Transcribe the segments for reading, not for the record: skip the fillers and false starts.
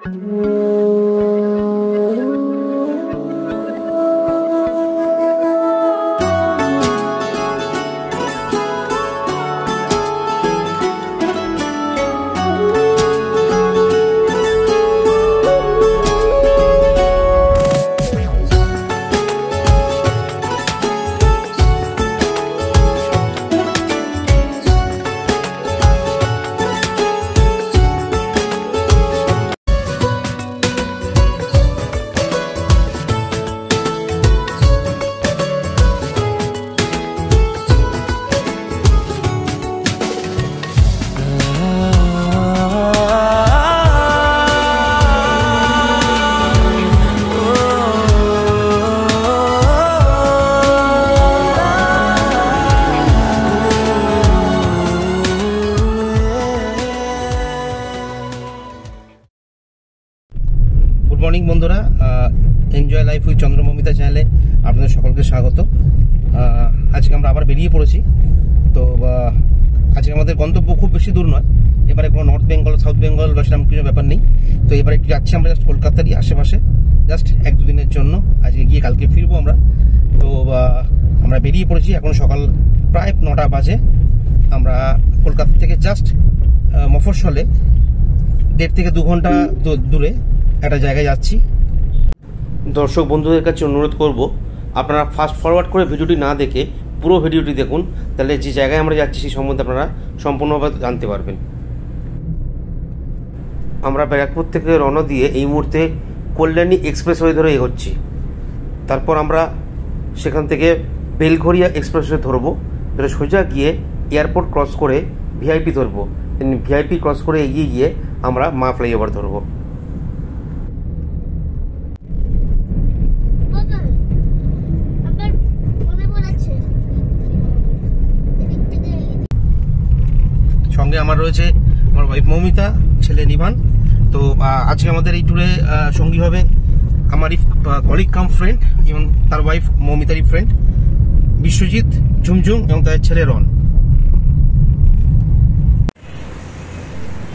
Good morning বন্ধুরা, enjoy life with চন্দ্রমমিতা চ্যানেলে আপনাদের সকলকে স্বাগত। আজকে আমরা আবার বেরিয়ে পড়েছি। তো আজকে আমাদের গন্তব্য খুব বেশি দূর নয়, এবারে কোনো নর্থ বেঙ্গল সাউথ বেঙ্গল বা সেরকম কিছু ব্যাপার নেই। তো এবারে একটু যাচ্ছি আমরা জাস্ট কলকাতারই আশেপাশে, জাস্ট 1-2 দিনের জন্য। আজকে গিয়ে কালকে ফিরবো আমরা। তো আমরা বেরিয়ে পড়েছি, এখন সকাল প্রায় 9টা বাজে। আমরা কলকাতা থেকে জাস্ট মফস্বলে 1.5 থেকে 2 ঘন্টা দূরে একটা জায়গায় যাচ্ছি। দর্শক বন্ধুদের কাছে অনুরোধ করব, আপনারা ফাস্ট ফরওয়ার্ড করে ভিডিওটি না দেখে পুরো ভিডিওটি দেখুন, তাহলে যে জায়গায় আমরা যাচ্ছি সেই সম্বন্ধে আপনারা সম্পূর্ণভাবে জানতে পারবেন। আমরা ব্যারাকপুর থেকে রওনা দিয়ে এই মুহূর্তে কল্যাণী এক্সপ্রেসওয়ে ধরে এগোচ্ছি। তারপর আমরা সেখান থেকে বেলঘরিয়া এক্সপ্রেসওয়ে ধরবো, ধরে সোজা গিয়ে এয়ারপোর্ট ক্রস করে ভিআইপি ধরবো। ভিআইপি ক্রস করে এগিয়ে গিয়ে আমরা মা ফ্লাইওভার ধরবো। সঙ্গে আমার রয়েছে আমার ওয়াইফ মৌমিতা, ছেলে নিভান। তো আজকে আমাদের এই ট্যুরে সঙ্গী হবে আমারই কলিগ কাম ফ্রেন্ড, এবং তার ওয়াইফ মৌমিতারই ফ্রেন্ড বিশ্বজিৎ, ঝুমঝুম এবং তার ছেলে রন।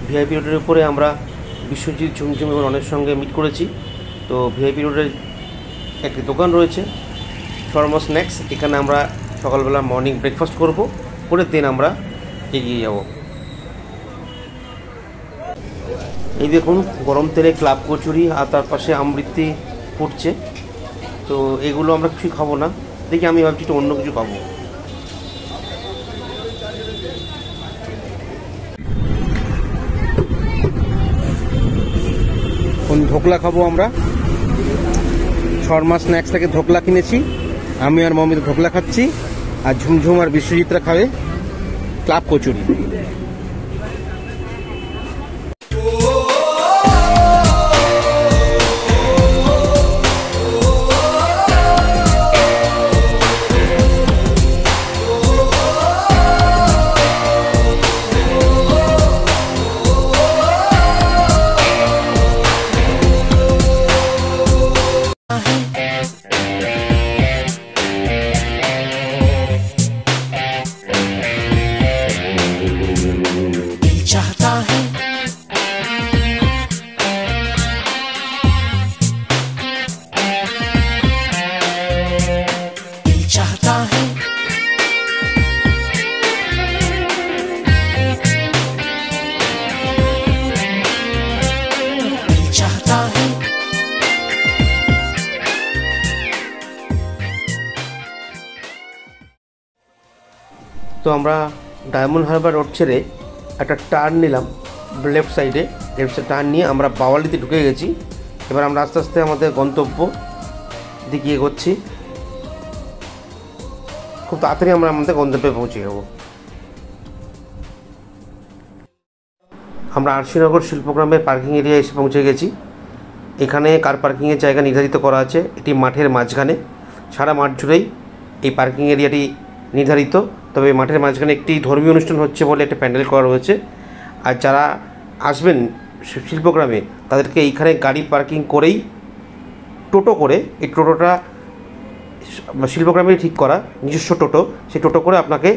ভিআইপি রোডের উপরে আমরা বিশ্বজিৎ, ঝুমঝুম এবং রনের সঙ্গে মিট করেছি। তো ভিআইপি রোডের একটি দোকান রয়েছে শর্মা স্ন্যাক্স, এখানে আমরা সকালবেলা মর্নিং ব্রেকফাস্ট করে দেন আমরা এগিয়ে যাব। এই দেখুন গরম তেলে ক্লাব কচুরি আর তার পাশে আমৃতি ফুটছে। তো এগুলো আমরা কিছুই খাবো না, দেখি আমি ভাবছি একটু অন্য কিছু খাবো। ধোকলা খাবো আমরা, শর্মা স্ন্যাক্স থেকে ধোকলা কিনেছি। আমি আর মমিতা ধোকলা খাচ্ছি, আর ঝুমঝুম আর বিশ্বজিৎরা খাবে ক্লাব কচুরি। তো আমরা ডায়মন্ড হারবার রোড ছেড়ে একটা টার্ন নিলাম লেফট সাইডে, টার্ন নিয়ে আমরা বাওয়ালিতে ঢুকে গেছি। এবার আমরা আস্তে আস্তে আমাদের গন্তব্য দিকে এগোচ্ছি। খুব তাড়াতাড়ি আমরা আমাদের গন্তব্যে পৌঁছে যাব। আমরা আরশিনগর শিল্পগ্রামের পার্কিং এরিয়া এসে পৌঁছে গেছি। এখানে কার পার্কিংয়ের জায়গা নির্ধারিত করা আছে, এটি মাঠের মাঝখানে। সারা মাঠ জুড়েই এই পার্কিং এরিয়াটি নির্ধারিত। তবে মাঠের মাঝখানে একটি ধর্মীয় অনুষ্ঠান হচ্ছে বলে একটা প্যান্ডেল করা রয়েছে। আর যারা আসবেন শিল্পগ্রামে তাদেরকে এইখানে গাড়ি পার্কিং করেই টোটো করে, এই টোটোটা শিল্পগ্রামে ঠিক করা নিজস্ব টোটো, সেই টোটো করে আপনাকে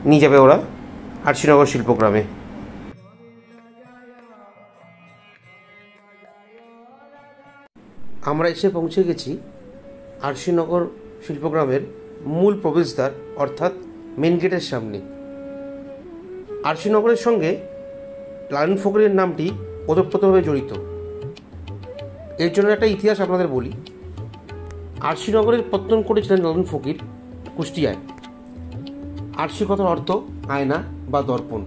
নিয়ে যাবে ওরা আরশিনগর শিল্পগ্রামে। আমরা এসে পৌঁছে গেছি আরশিনগর শিল্পগ্রামের মূল প্রবেশদ্বার অর্থাৎ মেন গেটের সামনে। আরশিনগরের সঙ্গে লালন ফকিরের নামটি ওতপ্রোতভাবে জড়িত। এর জন্য একটা ইতিহাস আপনাদের বলি। আরশিনগরের পত্তন করেছিলেন লালন ফকির কুষ্টিয়ায়। আরশি কথার অর্থ আয়না বা দর্পণ।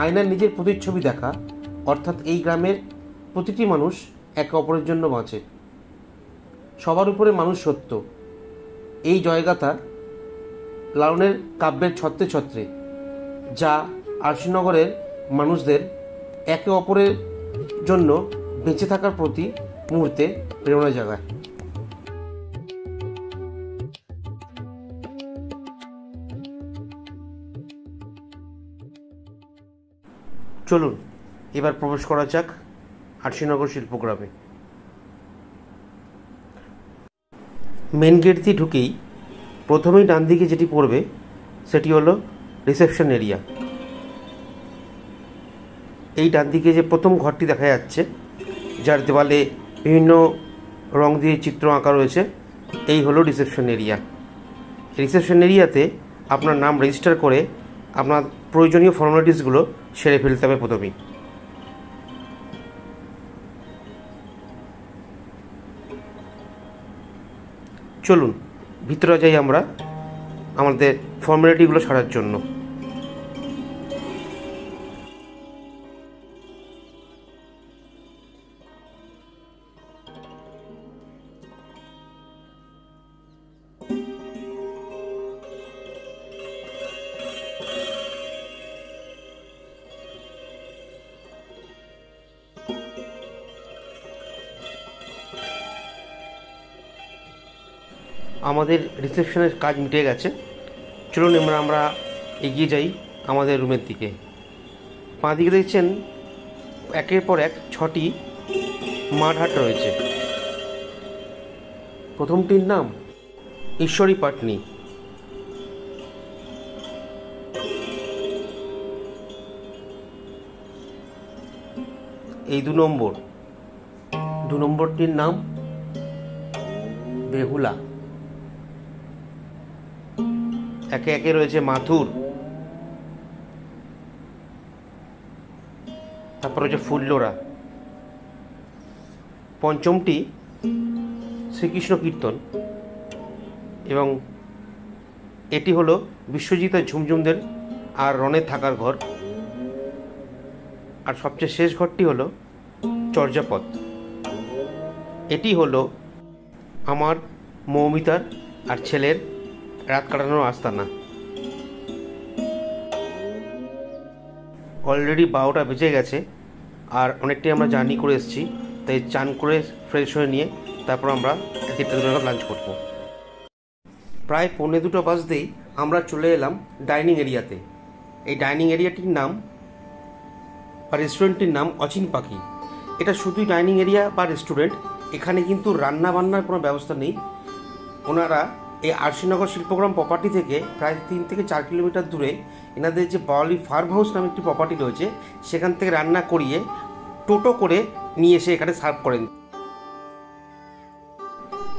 আয়নার নিজের প্রতিচ্ছবি দেখা, অর্থাৎ এই গ্রামের প্রতিটি মানুষ একে অপরের জন্য বাঁচে, সবার উপরে মানুষ সত্য, এই জয়গাথা লালনের কাব্যের ছত্রে ছত্রে, যা আরশিনগরের মানুষদের একে অপরের জন্য বেঁচে থাকার প্রতি মুহূর্তে প্রেরণা জাগায়। চলুন এবার প্রবেশ করা যাক আরশিনগর শিল্পগ্রামে। মেন গেট দিয়ে ঢুকেই প্রথমেই ডান দিকে যেটি পড়বে সেটি হলো রিসেপশন এরিয়া। এই ডান দিকে যে প্রথম ঘরটি দেখা যাচ্ছে, যার দেওয়ালে বিভিন্ন রং দিয়ে চিত্র আঁকা রয়েছে, এই হলো রিসেপশন এরিয়া। রিসেপশন এরিয়াতে আপনার নাম রেজিস্টার করে আপনার প্রয়োজনীয় ফর্মালিটিসগুলো সেরে ফেলতে হবে প্রথমেই। চলুন ভিতরে যাই আমরা আমাদের ফর্মালিটিগুলো সারার জন্য। আমাদের রিসেপশনের কাজ মিটে গেছে। চলুন আমরা এগিয়ে যাই আমাদের রুমের দিকে। বাঁ দিকে দেখছেন একের পর এক 6টি মাঠহাট রয়েছে। প্রথমটির নাম ঈশ্বরী পাটনি। এই 2 নম্বরটির নাম বেহুলা। একে একে রয়েছে মাথুর, তারপর রয়েছে ফুল্লোরা। পঞ্চমটি শ্রীকৃষ্ণ কীর্তন, এবং এটি হলো বিশ্বজিৎ আর ঝুমঝুমদের আর রনের থাকার ঘর। আর সবচেয়ে শেষ ঘরটি হলো চর্যাপদ। এটি হলো আমার মৌমিতার আর ছেলের রাত কাটানোর আস্তানা। অলরেডি 12টা বেজে গেছে, আর অনেকটাই আমরা জার্নি করে এসেছি, তাই চান করে ফ্রেশ হয়ে নিয়ে তারপর আমরা 1-2 লাঞ্চ করব। প্রায় 1:45 বাজতেই আমরা চলে এলাম ডাইনিং এরিয়াতে। এই ডাইনিং এরিয়াটির নাম বা রেস্টুরেন্টটির নাম অচিন পাখি। এটা শুধুই ডাইনিং এরিয়া বা রেস্টুরেন্ট, এখানে কিন্তু রান্না বান্নার কোনো ব্যবস্থা নেই। ওনারা এই আরশিনগর শিল্পগ্রাম প্রপার্টি থেকে প্রায় 3 থেকে 4 কিলোমিটার দূরে এনাদের যে বাওয়ালি ফার্ম হাউস নামে একটি প্রপার্টি রয়েছে, সেখান থেকে রান্না করিয়ে টোটো করে নিয়ে এসে এখানে সার্ভ করেন।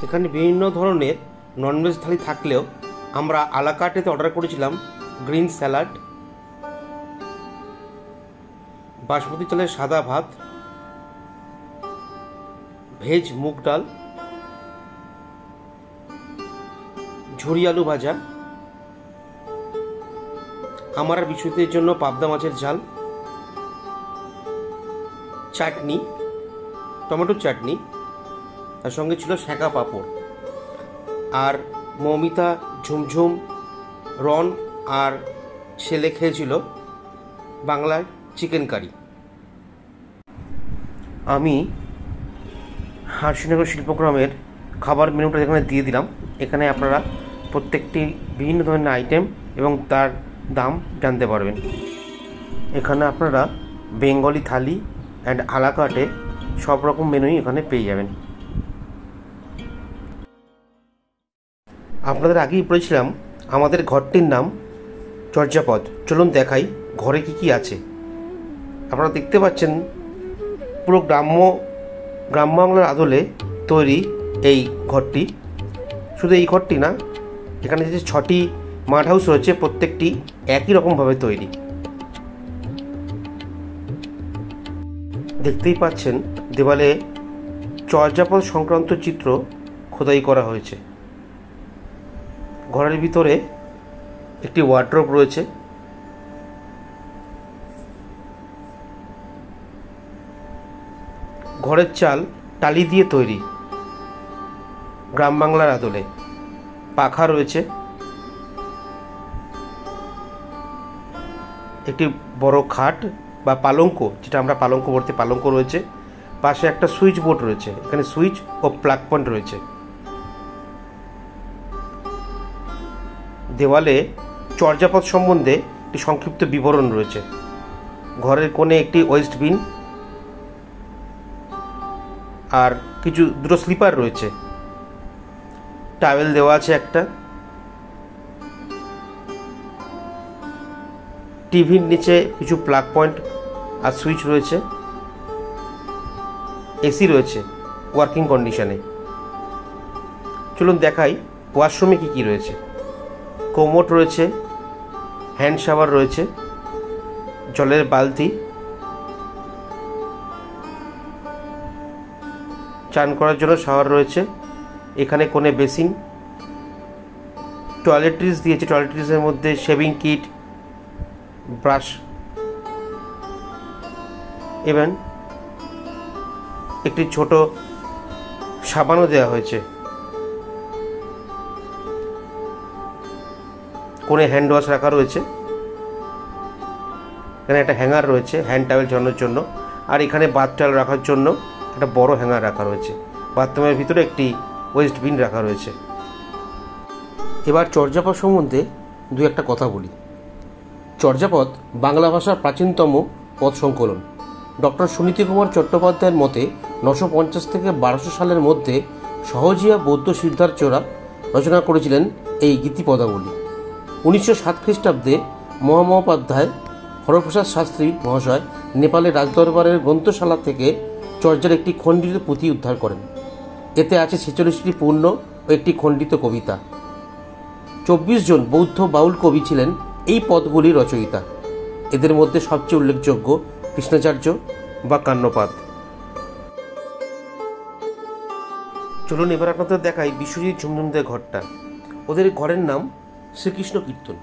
এখানে বিভিন্ন ধরনের ননভেজ থালি থাকলেও আমরা আলাকার্টেতে অর্ডার করেছিলাম গ্রিন স্যালাড, বাসমতি চালের সাদা ভাত, ভেজ মুগ ডাল, ঝুরি আলু ভাজা, আমার আর বিশুদ্ধের জন্য পাবদা মাছের ঝাল, চাটনি, টমেটোর চাটনি, তার সঙ্গে ছিল সেঁকা পাঁপড়। আর মৌমিতা, ঝুমঝুম, রন আর ছেলে খেয়েছিল বাংলার চিকেন কারি। আমি আরশিনগর শিল্পগ্রামের খাবার মেনুটা এখানে দিয়ে দিলাম। এখানে আপনারা প্রত্যেকটি বিভিন্ন ধরনের আইটেম এবং তার দাম জানতে পারবেন। এখানে আপনারা বেঙ্গলি থালি অ্যান্ড আলাকার্টে সব রকম মেনুই এখানে পেয়ে যাবেন। আপনাদের আগেই বলেছিলাম আমাদের ঘরটির নাম চর্যাপদ। চলুন দেখাই ঘরে কি কি আছে। আপনারা দেখতে পাচ্ছেন পুরো গ্রাম বাংলার আদলে তৈরি এই ঘরটি। শুধু এই ঘরটি না, এখানে যে 6টি মাড হাউস রয়েছে প্রত্যেকটি একই রকমভাবে তৈরি। দেখতেই পাচ্ছেন দেওয়ালে চর্যাপদ সংক্রান্ত চিত্র খোদাই করা হয়েছে। ঘরের ভিতরে একটি ওয়ার্ড্রোব রয়েছে। ঘরের চাল টালি দিয়ে তৈরি, গ্রাম বাংলার আদলে। পাখা রয়েছে, একটি বড় খাট বা পালঙ্ক, যেটা আমরা পালঙ্ক বলতে, পালঙ্ক রয়েছে। পাশে একটা সুইচ বোর্ড রয়েছে, এখানে সুইচ ও প্লাগ পয়েন্ট রয়েছে। দেওয়ালে চর্যাপদ সম্বন্ধে একটি সংক্ষিপ্ত বিবরণ রয়েছে। ঘরের কোণে একটি ওয়েস্ট বিন আর দুটো স্লিপার রয়েছে। টাওয়েল দেওয়া আছে একটা। টিভির নিচে কিছু প্লাগ পয়েন্ট আর সুইচ রয়েছে। এসি রয়েছে ওয়ার্কিং কন্ডিশনে। চলুন দেখাই ওয়াশরুমে কি কি রয়েছে। কোমোড রয়েছে, হ্যান্ড শাওয়ার রয়েছে, জলের বালতি, চান করার জন্য শাওয়ার রয়েছে। এখানে কোণে বেসিন, টয়লেট্রিজ দিয়েছে। টয়লেট্রিজের মধ্যে শেভিং কিট, ব্রাশ এবং একটি ছোট সাবানও দেওয়া হয়েছে। কোণে হ্যান্ড ওয়াশ রাখা রয়েছে। এখানে একটা হ্যাঙ্গার রয়েছে হ্যান্ড টাওয়েল ঝরানোর জন্য, আর এখানে বাথ টাওয়েল রাখার জন্য একটা বড় হ্যাঙ্গার রাখা রয়েছে। বাথরুমের ভিতরে একটি ওয়েস্ট বিন রাখা রয়েছে। এবার চর্যাপদ সম্বন্ধে দু একটা কথা বলি। চর্যাপদ বাংলা ভাষার প্রাচীনতম পদ সংকলন। ডক্টর সুনীতি কুমার চট্টোপাধ্যায়ের মতে 950 থেকে 1200 সালের মধ্যে সহজিয়া বৌদ্ধ সিদ্ধার্থরা রচনা করেছিলেন এই গীতিপদাবলী। 1907 খ্রিস্টাব্দে মহামহোপাধ্যায় হরপ্রসাদ শাস্ত্রী মহাশয় নেপালের রাজদরবারের গ্রন্থশালা থেকে চর্যার একটি খণ্ডিত পুঁথি উদ্ধার করেন। এতে আছে 46টি পূর্ণ ও একটি খণ্ডিত কবিতা। 24 জন বৌদ্ধ বাউল কবি ছিলেন এই পদগুলির রচয়িতা। এদের মধ্যে সবচেয়ে উল্লেখযোগ্য কৃষ্ণাচার্য বা কান্নপাদ। চলুন এবার আপনাদের দেখাই বিশ্বজিৎ ঝুমঝুমদের ঘরটা। ওদের ঘরের নাম শ্রীকৃষ্ণ কীর্তন।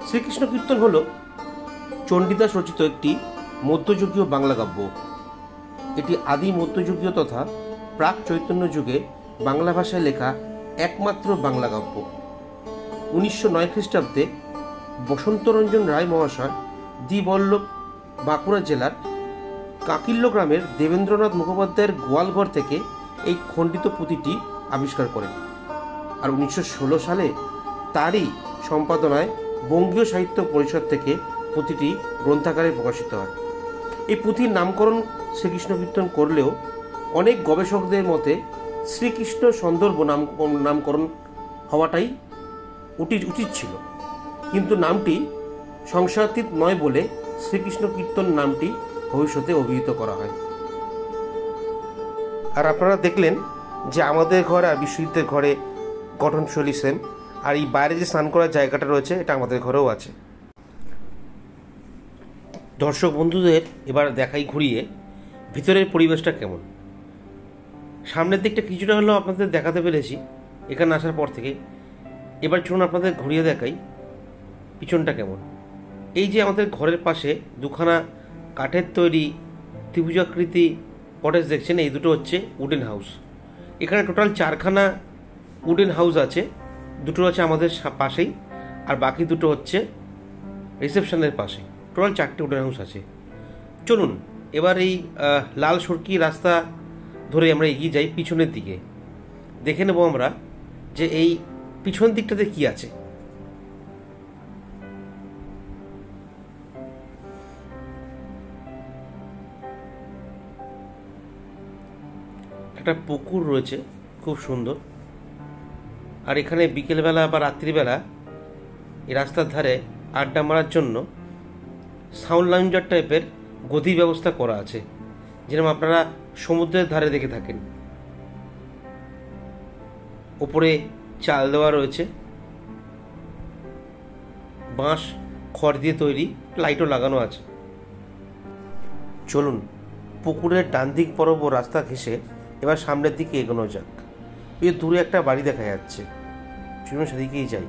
শ্রীকৃষ্ণ কীর্তন হল চণ্ডীদাস রচিত একটি মধ্যযুগীয় বাংলা কাব্য। এটি আদি মধ্যযুগীয় তথা প্রাক চৈতন্য যুগে বাংলা ভাষায় লেখা একমাত্র বাংলা কাব্য। 1909 খ্রিস্টাব্দে বসন্তরঞ্জন রায় মহাশয় দ্বিবল্লভ বাঁকুড়া জেলার কাকিল্য গ্রামের দেবেন্দ্রনাথ মুখোপাধ্যায়ের গোয়ালঘর থেকে এই খণ্ডিত পুঁথিটি আবিষ্কার করেন। আর 1916 সালে তারই সম্পাদনায় বঙ্গীয় সাহিত্য পরিষদ থেকে পুঁথিটি গ্রন্থাকারে প্রকাশিত হয়। এই পুঁথির নামকরণ শ্রীকৃষ্ণ কীর্তন করলেও অনেক গবেষকদের মতে শ্রীকৃষ্ণ সন্দর্ভ নামকরণ হওয়াটাই উচিত ছিল, কিন্তু নামটি সংশয়াতীত নয় বলে শ্রীকৃষ্ণ কীর্তন নামটি ভবিষ্যতে অভিহিত করা হয়। আর আপনারা দেখলেন যে আমাদের ঘর আর বিশ্বজিতের ঘরে গঠনশৈলী সেম। আর এই বাইরে যে স্নান করার জায়গাটা রয়েছে এটা আমাদের ঘরেও আছে। দর্শক বন্ধুদের এবার দেখাই ঘুরিয়ে ভিতরের পরিবেশটা কেমন। সামনের দিকটা কিছুটা হলেও আপনাদের দেখাতে পেরেছি এখানে আসার পর থেকে। এবার চলুন আপনাদের ঘুরিয়ে দেখাই পিছনটা কেমন। এই যে আমাদের ঘরের পাশে দুখানা কাঠের তৈরি ত্রিভুজাকৃতি কটেজ দেখছেন, এই দুটো হচ্ছে উডেন হাউস। এখানে টোটাল 4খানা উডেন হাউস আছে। দুটো আছে আমাদের পাশেই, আর বাকি দুটো হচ্ছে রিসেপশনের পাশে। টোটাল 4টে উডেন হাউস আছে। চলুন এবার এই লাল সরকি রাস্তা ধরে আমরা এগিয়ে যাই পিছনের দিকে। দেখে নেব আমরা যে এই পিছন দিকটাতে কি আছে। একটা পুকুর রয়েছে খুব সুন্দর। আর এখানে বিকেলবেলা বা রাত্রিবেলা এই রাস্তার ধারে আড্ডা মারার জন্য সাউন্ড লাউঞ্জার টাইপের গদি ব্যবস্থা করা আছে, যেরকম আপনারা সমুদ্রের ধারে দেখে থাকেন। ওপরে চাল দেওয়া রয়েছে, বাঁশ খড় দিয়ে তৈরি, লাইটও লাগানো আছে। চলুন পুকুরের ডান দিক বরাবর রাস্তা ঘেঁষে এবার সামনের দিকে এগোনো যাক। এই দূরে একটা বাড়ি দেখা যাচ্ছে, চলুন সেদিকেই যাই।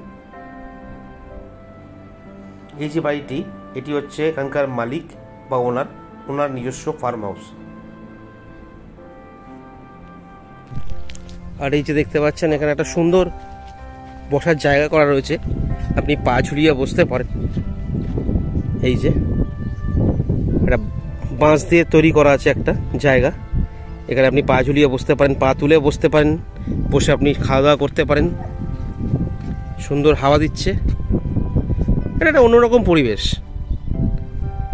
এই যে বাড়িটি, এটি হচ্ছে এখানকার মালিক বা ওনার নিজস্ব ফার্ম হাউস। আর এই যে দেখতে পাচ্ছেন এখানে একটা সুন্দর বসার জায়গা করা রয়েছে, আপনি পা ঝুলিয়ে বসতে পারেন। এই যে একটা বাঁশ দিয়ে তৈরি করা আছে একটা জায়গা, এখানে আপনি পা ঝুলিয়ে বসতে পারেন, পা তুলে বসতে পারেন, বসে আপনি খাওয়া দাওয়া করতে পারেন। সুন্দর হাওয়া দিচ্ছে, এটা একটা অন্যরকম পরিবেশ।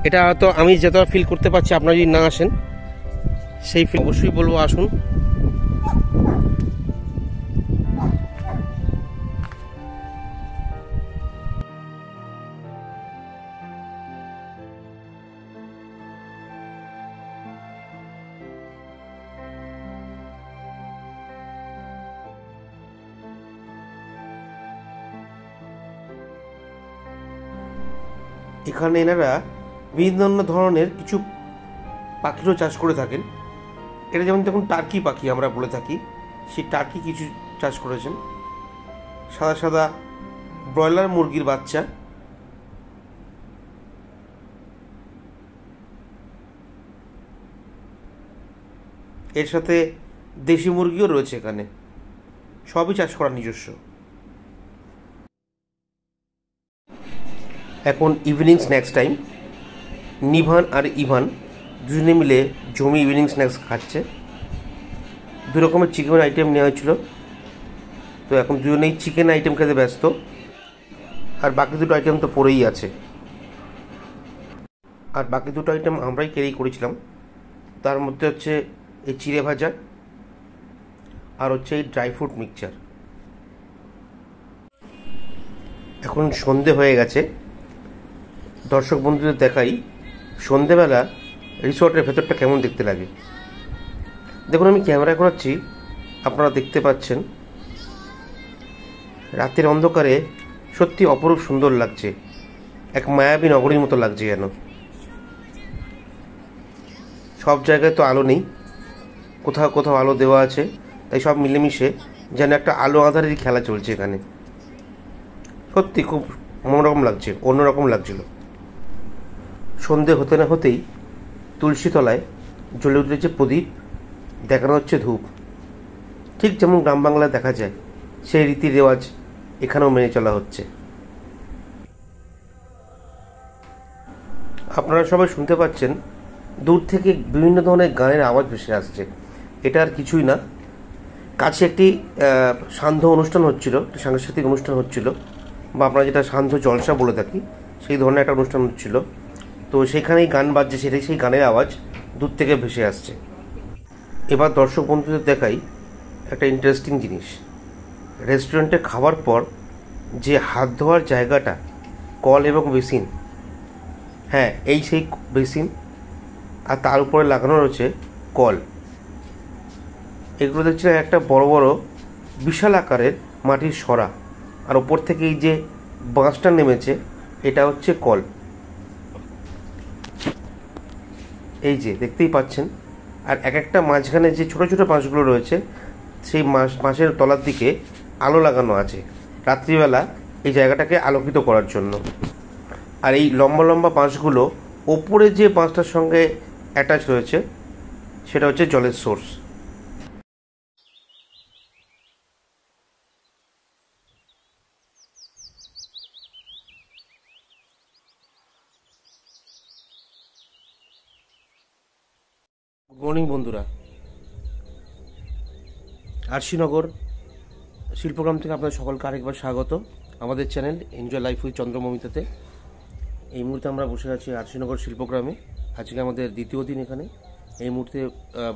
এটা হয়তো আমি যতটা ফিল করতে পারছি, আপনারা যদি না আসেন সেই ফিল অবশ্যই বলবো আসুন। এখানে এনারা বিভিন্ন ধরনের কিছু পাখিরও চাষ করে থাকেন। এটা যেমন দেখুন টার্কি পাখি আমরা বলে থাকি, সেই টার্কি কিছু চাষ করেছেন। সাদা সাদা ব্রয়লার মুরগির বাচ্চা, এর সাথে দেশি মুরগিও রয়েছে এখানে, সবই চাষ করা নিজস্ব। এখন ইভিনিং স্ন্যাক্স টাইম। নিভান আর ইভান দুজনে মিলে জমি ইভিনিং স্ন্যাক্স খাচ্ছে। দু রকমের চিকেন আইটেম নেওয়া হয়েছিল, তো এখন দুজনেই চিকেন আইটেম খেতে ব্যস্ত, আর বাকি দুটো আইটেম তো পড়েই আছে। আর বাকি দুটো আইটেম আমরাই ক্যারি করেছিলাম, তার মধ্যে হচ্ছে এই চিড়ে ভাজা আর হচ্ছে এই ড্রাই ফ্রুট মিক্সচার। এখন সন্ধে হয়ে গেছে, দর্শক বন্ধুদের দেখাই সন্ধেবেলা রিসর্টের ভেতরটা কেমন দেখতে লাগে। দেখুন আমি ক্যামেরা করাচ্ছি, আপনারা দেখতে পাচ্ছেন রাতের অন্ধকারে সত্যি অপরূপ সুন্দর লাগছে, এক মায়াবী নগরীর মতো লাগছে যেন। সব জায়গায় তো আলো নেই, কোথাও কোথাও আলো দেওয়া আছে, তাই সব মিলেমিশে যেন একটা আলো আঁধারের খেলা চলছে এখানে। সত্যি খুব অন্যরকম লাগছে, অন্যরকম লাগছিল। সন্ধে হতে না হতেই তুলসী তলায় জ্বলে উঠেছে প্রদীপ, দেখানো হচ্ছে ধূপ। ঠিক যেমন গ্রাম বাংলায় দেখা যায়, সেই রীতি রেওয়াজ এখানেও মেনে চলা হচ্ছে। আপনারা সবাই শুনতে পাচ্ছেন দূর থেকে বিভিন্ন ধরনের গানের আওয়াজ ভেসে আসছে। এটা আর কিছুই না, কাছে একটি সান্ধ্য অনুষ্ঠান হচ্ছিল, একটি সাংস্কৃতিক অনুষ্ঠান হচ্ছিল, বা আমরা যেটা সান্ধ্য জলসা বলে থাকি, সেই ধরনের একটা অনুষ্ঠান হচ্ছিল। তো সেখানেই গান বাজছে, সেটাই সেই গানের আওয়াজ দূর থেকে ভেসে আসছে। এবার দর্শক বন্ধুদের দেখাই একটা ইন্টারেস্টিং জিনিস। রেস্টুরেন্টে খাওয়ার পর যে হাত ধোয়ার জায়গাটা, কল এবং বেসিন, হ্যাঁ এই সেই বেসিন, আর তার উপরে লাগানো রয়েছে কল। এগুলো দেখছি একটা বড় বড় বিশাল আকারের মাটির সরা, আর ওপর থেকে এই যে বাঁশটা নেমেছে, এটা হচ্ছে কল। এই যে দেখতেই পাচ্ছেন, আর এক একটা মাঝখানে যে ছোট ছোট বাঁশগুলো রয়েছে, সেই বাঁশের তলার দিকে আলো লাগানো আছে রাত্রিবেলা এই জায়গাটাকে আলোকিত করার জন্য। আর এই লম্বা লম্বা বাঁশগুলো ওপরে যে বাঁশটার সঙ্গে অ্যাটাচ রয়েছে, সেটা হচ্ছে জলের সোর্স। গুড মর্নিং বন্ধুরা, আরশিনগর শিল্পগ্রাম থেকে আপনাদের সকলকে আরেকবার স্বাগত আমাদের চ্যানেল এনজয় লাইফ উইথ চন্দ্রমমিতাতে। এই মুহূর্তে আমরা বসে আছি আরশিনগর শিল্পগ্রামে। আজকে আমাদের দ্বিতীয় দিন এখানে। এই মুহূর্তে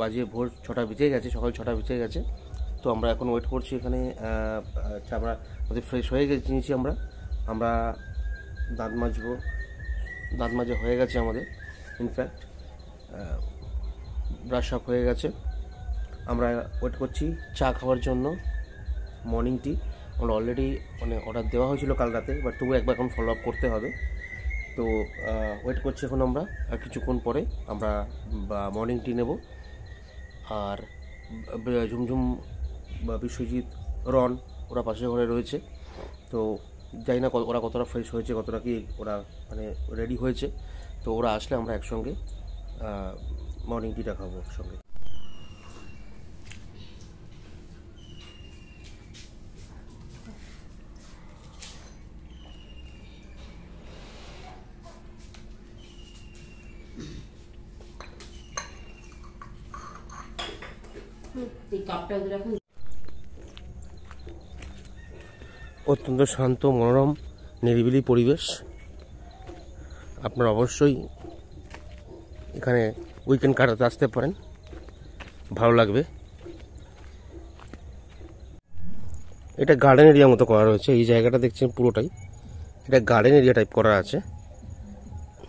বাজে ভোর 6টা বেজে গেছে, সকাল 6টা বেজে গেছে। তো আমরা এখন ওয়েট করছি এখানে। আমরা আমাদের ফ্রেশ হয়ে গেছি, আমরা দাঁত মাজবো, দাঁত মাজা হয়ে গেছে আমাদের, ইনফ্যাক্ট ব্রাশ আপ হয়ে গেছে। আমরা ওয়েট করছি চা খাওয়ার জন্য। মর্নিং টি আমরা অলরেডি মানে অর্ডার দেওয়া হয়েছিল কাল রাতে, বাট তবু একবার এখন ফলো আপ করতে হবে। তো ওয়েট করছি এখন আমরা, আর কিছুক্ষণ পরে আমরা মর্নিং টি নেব। আর ঝুমঝুম বা বিশ্বজিৎ, রন ওরা পাশের ঘরে রয়েছে। তো জানি না ওরা কতটা ফ্রেশ হয়েছে, কতটা কি ওরা মানে রেডি হয়েছে। তো ওরা আসলে আমরা একসঙ্গে মর্নিং টিটা খাবো একসঙ্গে। অত্যন্ত শান্ত, মনোরম, নিরিবিলি পরিবেশ। আপনারা অবশ্যই এখানে উইকেন্ড কাটাতে আসতে পারেন, ভালো লাগবে। এটা গার্ডেন এরিয়া মতো করা রয়েছে। এই জায়গাটা দেখছেন পুরোটাই এটা গার্ডেন এরিয়া টাইপ করা আছে।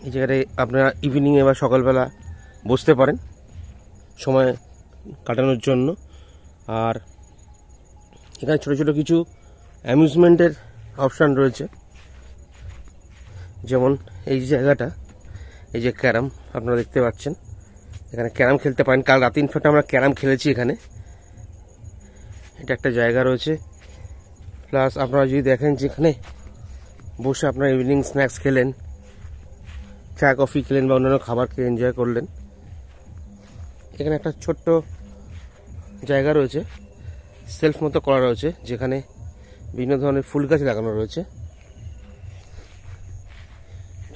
এই জায়গাটায় আপনারা ইভিনিংয়ে বা সকালবেলা বসতে পারেন সময় কাটানোর জন্য। আর এখানে ছোটো ছোটো কিছু অ্যামিউজমেন্টের অপশান রয়েছে, যেমন এই জায়গাটা, এই যে ক্যারাম আপনারা দেখতে পাচ্ছেন, এখানে ক্যারাম খেলতে পারেন। কাল রাতে ইনফ্যাক্ট আমরা ক্যারাম খেলেছি এখানে। এটা একটা জায়গা রয়েছে। প্লাস আপনারা যদি দেখেন যেখানে বসে আপনারা ইভিনিং স্ন্যাক্স খেলেন, চা কফি খেলেন বা অন্যান্য খাবার খেয়ে এনজয় করলেন। এখানে একটা ছোট্ট জায়গা রয়েছে, সেলফ মতো করা রয়েছে, যেখানে বিভিন্ন ধরনের ফুল গাছ লাগানো রয়েছে।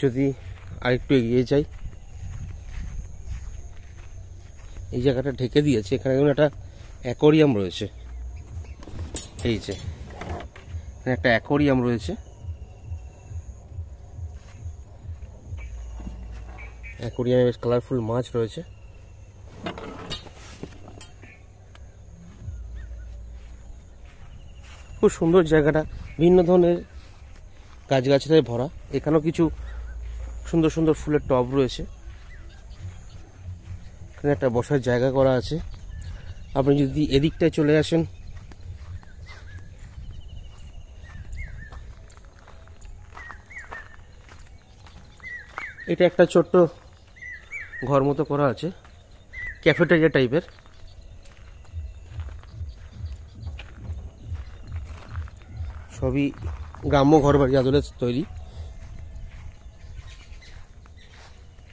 যদি আরেকটু এগিয়ে যাই, এই জায়গাটা ঢেকে দিয়েছে। এখানে একটা অ্যাকোরিয়াম রয়েছে। এই যে এখানে একটা অ্যাকোরিয়াম রয়েছে। অ্যাকোরিয়ামে বেশ কালারফুল মাছ রয়েছে। খুব সুন্দর জায়গাটা, বিভিন্ন ধরনের গাছগাছলায় ভরা। এখানেও কিছু সুন্দর সুন্দর ফুলের টব রয়েছে। এখানে একটা বসার জায়গা করা আছে। আপনি যদি এদিকটায় চলে আসেন, এটা একটা ছোট্ট ঘর মতো করা আছে, ক্যাফেটেরিয়া টাইপের। সবই গ্রাম্য ঘর বাড়ি আদলে তৈরি।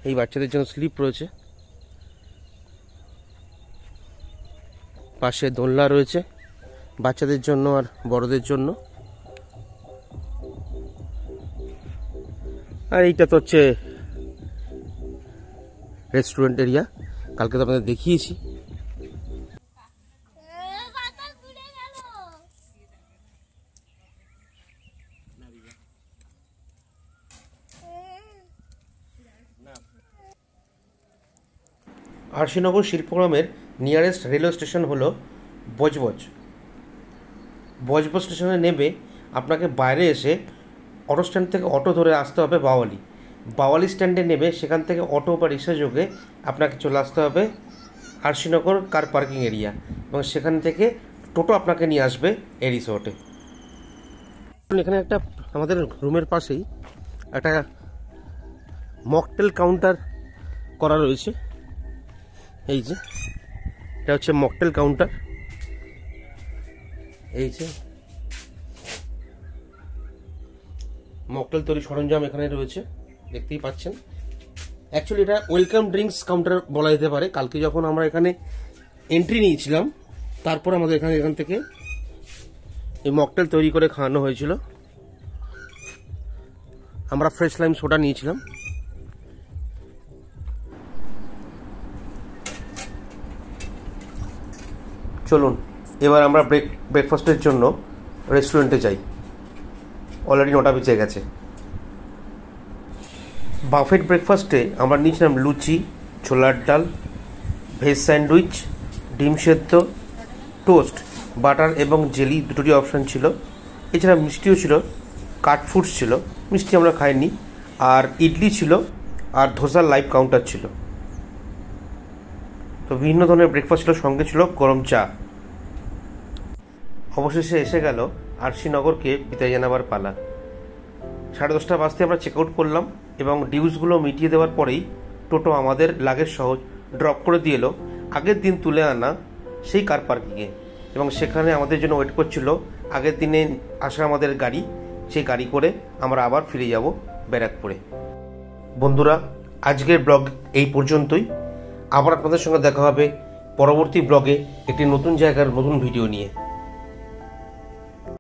এই বাচ্চাদের জন্য স্লিপ রয়েছে, পাশে দোলনা রয়েছে বাচ্চাদের জন্য আর বড়দের জন্য। আর এইটা তো হচ্ছে রেস্টুরেন্ট এরিয়া, কালকে তো আপনাদের দেখিয়েছি। আরশিনগর শিল্পগ্রামের নিয়ারেস্ট রেলওয়ে স্টেশন হলো বজবজ। বজবজ স্টেশনে নেমে আপনাকে বাইরে এসে অটো স্ট্যান্ড থেকে অটো ধরে আসতে হবে বাওয়ালি। বাওয়ালি স্ট্যান্ডে নেমে সেখান থেকে অটো বা রিক্সা যোগে আপনাকে চলে আসতে হবে আরশিনগর কার পার্কিং এরিয়া, এবং সেখান থেকে টোটো আপনাকে নিয়ে আসবে এই রিসোর্টে। এখানে একটা আমাদের রুমের পাশেই একটা মকটেল কাউন্টার করা রয়েছে। এই যে এটা হচ্ছে মকটেল কাউন্টার। এই যে মকটেল তৈরি সরঞ্জাম এখানে রয়েছে, দেখতেই পাচ্ছেন। অ্যাকচুয়ালি এটা ওয়েলকাম ড্রিঙ্কস কাউন্টার বলা যেতে পারে। কালকে যখন আমরা এখানে এন্ট্রি নিয়েছিলাম, তারপর আমাদের এখান থেকে এই মকটেল তৈরি করে খাওয়ানো হয়েছিল। আমরা ফ্রেশ লাইম সোডা নিয়েছিলাম। চলুন এবার আমরা ব্রেকফাস্টের জন্য রেস্টুরেন্টে যাই। অলরেডি 9টা বেজে গেছে। বাফেট ব্রেকফাস্টে আমরা নিয়েছিলাম লুচি, ছোলার ডাল, ভেজ স্যান্ডউইচ, ডিম সেদ্ধ, টোস্ট, বাটার এবং জেলি দুটোরই অপশান ছিল। এছাড়া মিষ্টিও ছিল, কাট ফুডস ছিল, মিষ্টি আমরা খাইনি। আর ইডলি ছিল, আর ধোসার লাইভ কাউন্টার ছিল। তো বিভিন্ন ধরনের ব্রেকফাস্ট ছিল, সঙ্গে ছিল গরম চা। অবশেষে এসে গেল আরশিনগরকে বিদায় জানাবার পালা। 10:30 বাজতে আমরা চেক আউট করলাম এবং ডিউজগুলো মিটিয়ে দেওয়ার পরেই টোটো আমাদের লাগেজ সহ ড্রপ করে দিয়ে এলো আগের দিন তুলে আনা সেই কার পার্কিংয়ে, এবং সেখানে আমাদের জন্য ওয়েট করছিল আগের দিনে আসা আমাদের গাড়ি। সেই গাড়ি করে আমরা আবার ফিরে যাব ব্যারাকপুরে। বন্ধুরা, আজকের ব্লগ এই পর্যন্তই। আবার আপনাদের সঙ্গে দেখা হবে পরবর্তী ব্লগে একটি নতুন জায়গার নতুন ভিডিও নিয়ে।